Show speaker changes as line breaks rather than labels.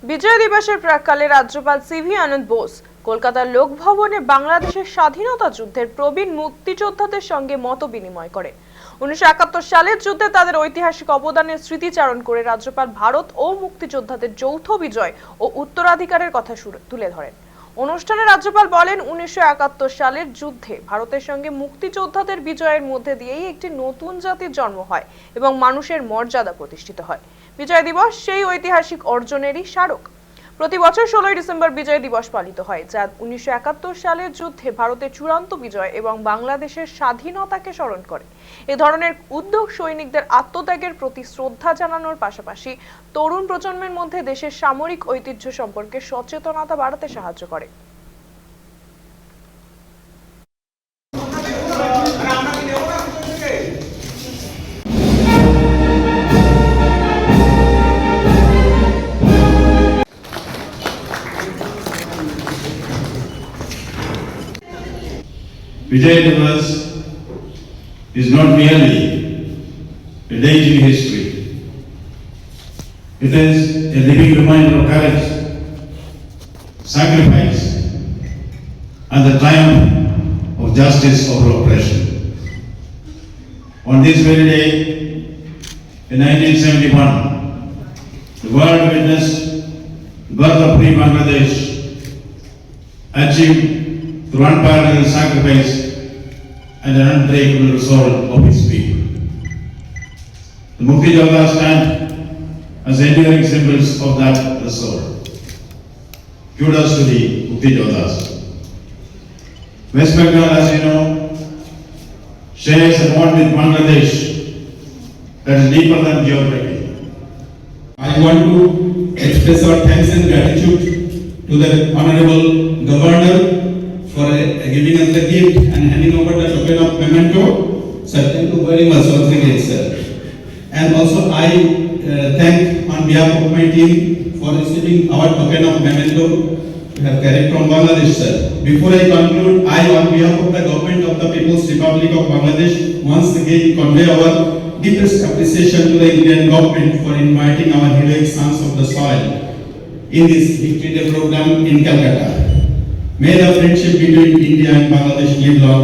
বিজয় দিবসের প্রাক্কালে রাজ্যপাল সিভি আনন্দ বোস কলকাতার লোকভবনে বাংলাদেশের স্বাধীনতা যুদ্ধের প্রবীণ মুক্তিযোদ্ধাদের সঙ্গে মত বিনিময় করেন। 1971 সালের যুদ্ধে তাদের ঐতিহাসিক অবদানের স্মৃতিচারণ করে রাজ্যপাল ভারত ও মুক্তিযোদ্ধাদের যৌথ বিজয় ও উত্তরাধিকারের কথা তুলে ধরেন। অনুষ্ঠানে রাজ্যপাল বলেন, 1971 সালের যুদ্ধে ভারতের সঙ্গে মুক্তিযোদ্ধাদের বিজয়ের মধ্যে দিয়েই একটি নতুন জাতির জন্ম হয় এবং মানুষের মর্যাদা প্রতিষ্ঠিত হয়। বিজয় দিবস সেই ঐতিহাসিক অর্জনেরই স্মারক। প্রতি বছর 16 ডিসেম্বর বিজয় দিবস পালিত হয়, যা 1971 সালের যুদ্ধে ভারতের চূড়ান্ত বিজয় এবং বাংলাদেশের স্বাধীনতাকে স্মরণ করে। এ ধরনের উদ্যোগ সৈনিকদের আত্মত্যাগের প্রতি শ্রদ্ধা জানানোর পাশাপাশি তরুণ প্রজন্মের মধ্যে দেশের সামরিক ঐতিহ্য সম্পর্কে সচেতনতা বাড়াতে সাহায্য করে।
Vijay Diwas is not merely a date in history. It is a living reminder of courage, sacrifice, and the triumph of justice over oppression. On this very day, in 1971, the world witnessed the birth of free Bangladesh, achieved through unparalleled sacrifice and an unbreakable resolve of its people. The Mukti Jodhas stand as enduring symbols of that resolve. Kudos to the Mukti Jodhas. West Bengal, as you know, shares a bond with Bangladesh that is deeper than geography.
I want to express our thanks and gratitude to the Honorable Governor for giving us the gift and handing over the token of memento. Sir, thank you very much once again, sir. And also I thank on behalf of my team for receiving our token of memento we have carried from Bangladesh, sir. Before I conclude, I on behalf of the government of the People's Republic of Bangladesh once again convey our deepest appreciation to the Indian government for inviting our heroic sons of the soil in this Victory Day program in Calcutta. May the friendship between India and Bangladesh live long